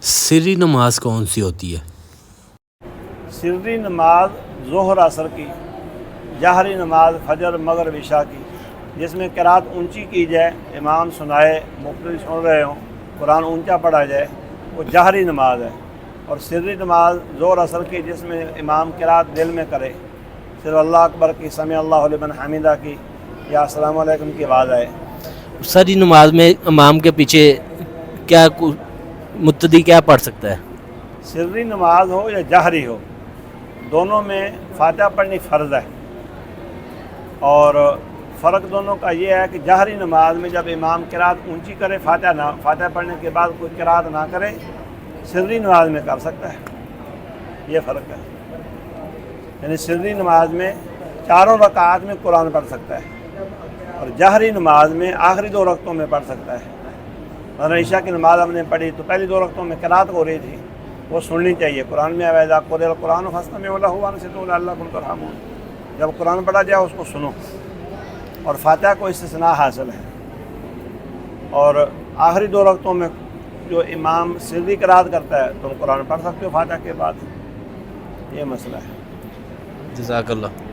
سری نماز کون سی ہوتی ہے؟ سری نماز ظہر عصر کی، جہری نماز فجر مغرب عشاء کی، جس میں قرات اونچی کی جائے، امام سنائے، مقتدی سن رہے ہوں، قرآن اونچا پڑھا جائے، وہ جہری نماز ہے۔ اور سری نماز ظہر عصر کی، جس میں امام قرات دل میں کرے، صرف اللہ اکبر کی، سمیع اللہ لمن حمیدہ کی یا السلام علیکم کی آواز آئے۔ سری نماز میں امام کے پیچھے کیا مقتدی کیا پڑھ سکتا ہے؟ سری نماز ہو یا جہری ہو، دونوں میں فاتحہ پڑھنی فرض ہے۔ اور فرق دونوں کا یہ ہے کہ جہری نماز میں جب امام قرات اونچی کرے، فاتحہ پڑھنے کے بعد کوئی قرات نہ کرے، سری نماز میں کر سکتا ہے، یہ فرق ہے۔ یعنی سری نماز میں چاروں رکعات میں قرآن پڑھ سکتا ہے، اور جہری نماز میں آخری 2 رکعتوں میں پڑھ سکتا ہے۔ مثلا عشاء کی نماز ہم نے پڑھی تو پہلی 2 رکعتوں میں قرات ہو رہی تھی، وہ سننی چاہیے۔ قرآن میں وَإِذَا قُرِئَ الْقُرْآنُ فَاسْتَمِعُوا لَهُ وَأَنصِتُوا لَعَلَّكُمْ تُرْحَمُونَ، جب قرآن پڑھا جائے اس کو سنو، اور فاتحہ کو استثناء حاصل ہے۔ اور آخری 2 رکعتوں میں جو امام سری قرات کرتا ہے تم قرآن پڑھ سکتے ہو فاتحہ کے بعد، یہ مسئلہ ہے۔ جزاک اللہ۔